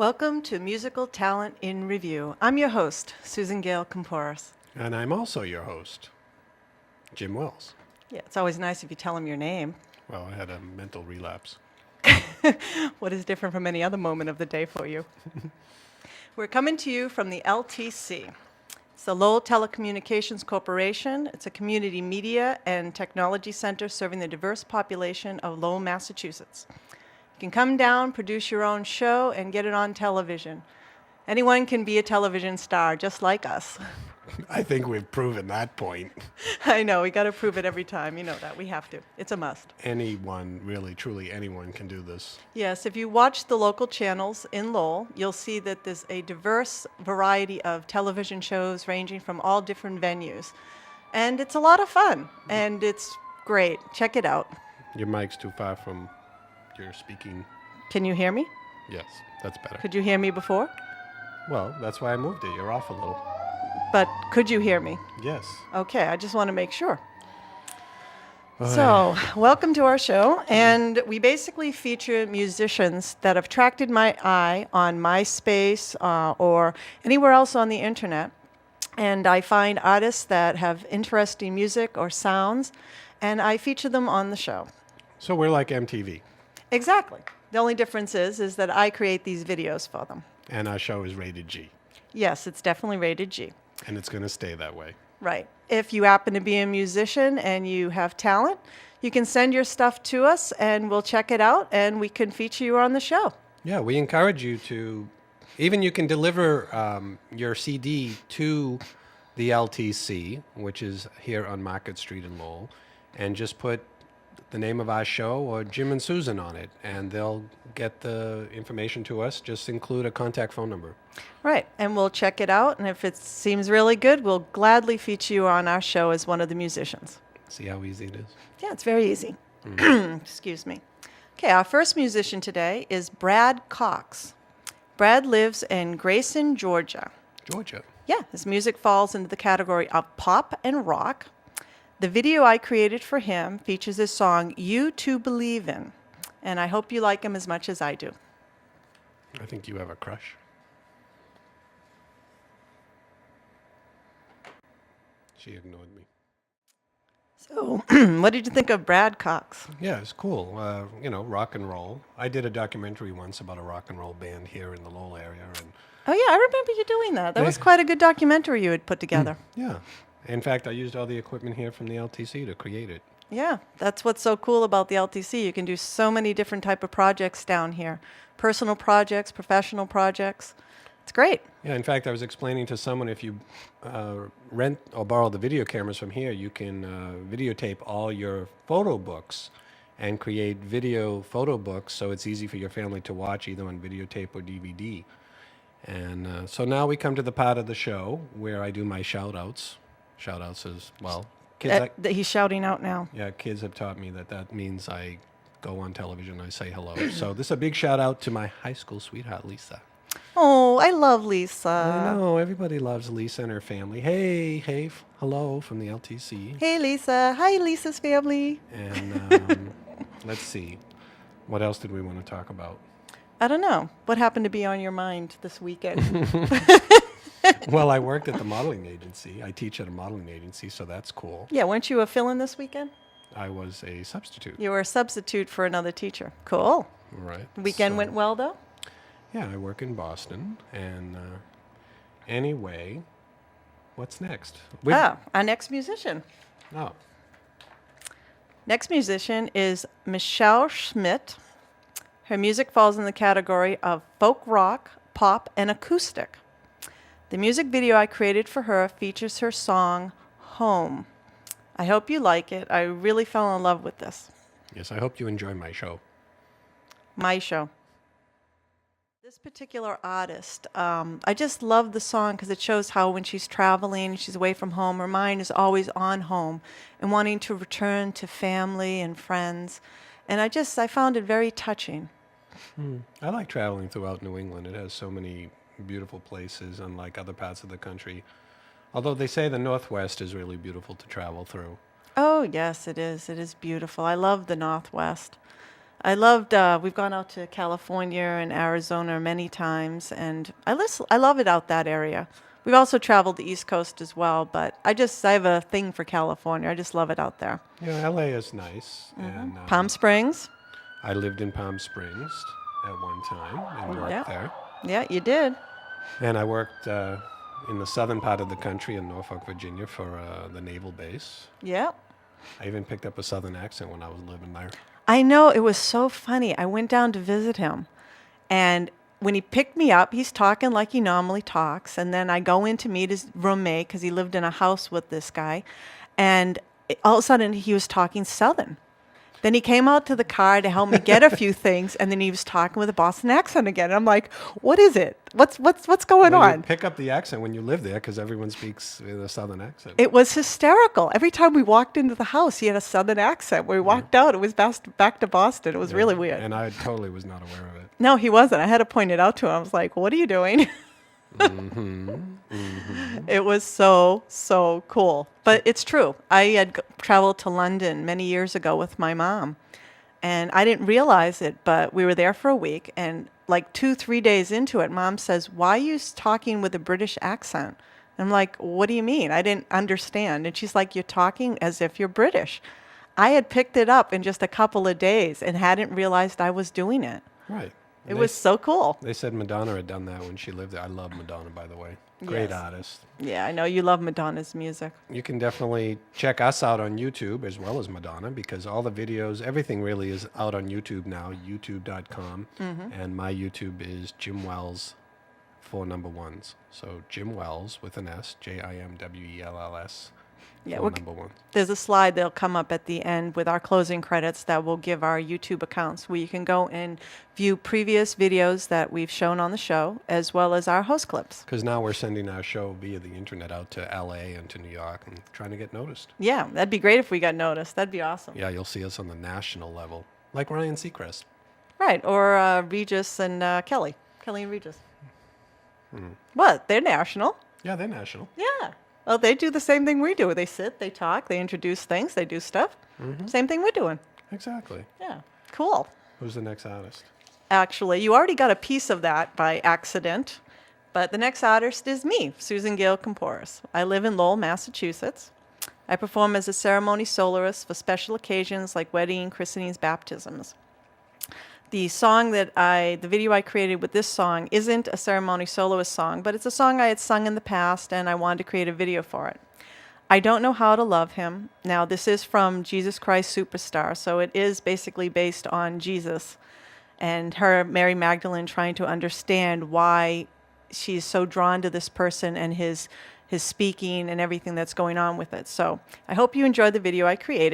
Welcome to Musical Talent in Review. I'm your host, Susan Gail Koumpouras. And I'm also your host, Jim Wells. Yeah, it's always nice if you tell them your name. Well, I had a mental relapse. What is different from any other moment of the day for you? We're coming to you from the LTC. It's the Lowell Telecommunications Corporation. It's a community media and technology center serving the diverse population of Lowell, Massachusetts. You can come down, produce your own show, and get it on television. Anyone can be a television star, just like us. I think we've proven that point. I know, we got to prove it every time. You know that. We have to. It's a must. Anyone, really, truly anyone can do this. Yes, if you watch the local channels in Lowell, you'll see that there's a diverse variety of television shows ranging from all different venues. And it's a lot of fun, and it's great. Check it out. Your mic's too far from your speaking. Can you hear me? Yes, that's better. Could you hear me before? Well, that's why I moved it. You're off a little. But could you hear me? Yes. Okay, I just want to make sure. So, welcome to our show, and we basically feature musicians that have attracted my eye on MySpace or anywhere else on the internet. And I find artists that have interesting music or sounds, and I feature them on the show. So we're like MTV. Exactly. The only difference is that I create these videos for them. And our show is rated G. Yes, it's definitely rated G. And it's going to stay that way. Right. If you happen to be a musician and you have talent, you can send your stuff to us and we'll check it out and we can feature you on the show. Yeah, we encourage you to, even you can deliver your CD to the LTC, which is here on Market Street in Lowell, and just put the name of our show or Jim and Susan on it, and they'll get the information to us. Just include a contact phone number. Right, and we'll check it out, and if it seems really good, we'll gladly feature you on our show as one of the musicians. See how easy it is? Yeah, it's very easy. Excuse me. Okay, our first musician today is Brad Cox. Brad lives in Grayson, Georgia. Georgia. Yeah, his music falls into the category of pop and rock. The video I created for him features his song, You to Believe In, and I hope you like him as much as I do. I think you have a crush. She ignored me. So, what did you think of Brad Cox? Yeah, it's cool. Rock and roll. I did a documentary once about a rock and roll band here in the Lowell area. And Oh, yeah, I remember you doing that. That was quite a good documentary you had put together. Yeah. In fact, I used all the equipment here from the LTC to create it. Yeah, that's what's so cool about the LTC. You can do so many different type of projects down here. Personal projects, professional projects. It's great. Yeah, in fact, I was explaining to someone if you rent or borrow the video cameras from here, you can videotape all your photo books and create video photo books so it's easy for your family to watch either on videotape or DVD. And so now we come to the part of the show where I do my shout-outs. Shout-outs as well. Kids, He's shouting out now. Yeah, kids have taught me that means I go on television, I say hello. So this is a big shout-out to my high school sweetheart, Lisa. Oh, I love Lisa. I know, everybody loves Lisa and her family. Hey, hello from the LTC. Hey, Lisa. Hi, Lisa's family. And let's see, what else did we want to talk about? I don't know. What happened to be on your mind this weekend? Well, I worked at the modeling agency. I teach at a modeling agency, so that's cool. Yeah, weren't you a fill-in this weekend? I was a substitute. You were a substitute for another teacher. Cool. Right. The weekend went well, though? Yeah, I work in Boston. And anyway, what's next? Our next musician. Oh. Next musician is Michelle Schmidt. Her music falls in the category of folk rock, pop, and acoustic. The music video I created for her features her song, Home. I hope you like it. I really fell in love with this. Yes, I hope you enjoy my show. My show. This particular artist, I just love the song because it shows how when she's traveling, she's away from home, her mind is always on home and wanting to return to family and friends. And I found it very touching. I like traveling throughout New England. It has so many beautiful places, unlike other parts of the country. Although they say the Northwest is really beautiful to travel through. Oh, yes, it is. It is beautiful. I love the Northwest. I loved, we've gone out to California and Arizona many times, and I love it out that area. We've also traveled the East Coast as well, but I have a thing for California. I just love it out there. Yeah, LA is nice. And Palm Springs? I lived in Palm Springs at one time and worked Yeah. there. Yeah, you did. And I worked in the southern part of the country in Norfolk, Virginia for the naval base. Yeah. I even picked up a southern accent when I was living there. I know, it was so funny. I went down to visit him, and when he picked me up, he's talking like he normally talks, and then I go in to meet his roommate because he lived in a house with this guy, and all of a sudden he was talking Southern. Then he came out to the car to help me get a few things, and then he was talking with a Boston accent again. And I'm like, what is it? What's going Well, you on? pick up the accent when you live there because everyone speaks with a southern accent. It was hysterical. Every time we walked into the house, he had a Southern accent. When we walked out, it was back to Boston. It was really weird. And I totally was not aware of it. No, he wasn't. I had to point it out to him. I was like, what are you doing? It was so cool. But it's true. I had traveled to London many years ago with my mom, and I didn't realize it, but we were there for a week, and like 2-3 days into it, Mom says, why are you talking with a British accent? And I'm like, what do you mean? I didn't understand. And she's like, you're talking as if you're British. I had picked it up in just a couple of days and hadn't realized I was doing it. Right. It was so cool. They said Madonna had done that when she lived there. I love Madonna, by the way. Great Yes. artist. Yeah, I know you love Madonna's music. You can definitely check us out on YouTube as well as Madonna because all the videos, everything really is out on YouTube now, youtube.com. And my YouTube is Jim Wells, 4 number ones. So Jim Wells with an S, JIMWELLS, Yeah, 4 number ones. there's a slide that'll come up at the end with our closing credits that will give our YouTube accounts where you can go and view previous videos that we've shown on the show, as well as our host clips. Because now we're sending our show via the internet out to LA and to New York and trying to get noticed. Yeah, that'd be great if we got noticed. That'd be awesome. Yeah, you'll see us on the national level, like Ryan Seacrest. Right, or Regis and Kelly. Kelly and Regis. What? They're national. Yeah, they're national. Yeah. Well, they do the same thing we do. They sit, they talk, they introduce things, they do stuff. Same thing we're doing. Exactly. Yeah. Cool. Who's the next artist? Actually, you already got a piece of that by accident, but the next artist is me, Susan Gail Koumpouras. I live in Lowell, Massachusetts. I perform as a ceremony soloist for special occasions like wedding, christenings, baptisms. The video I created with this song isn't a ceremony soloist song, but it's a song I had sung in the past, and I wanted to create a video for it. I Don't Know How to Love Him. Now, this is from Jesus Christ Superstar, so it is basically based on Jesus and her, Mary Magdalene, trying to understand why she's so drawn to this person and his speaking and everything that's going on with it. So I hope you enjoyed the video I created.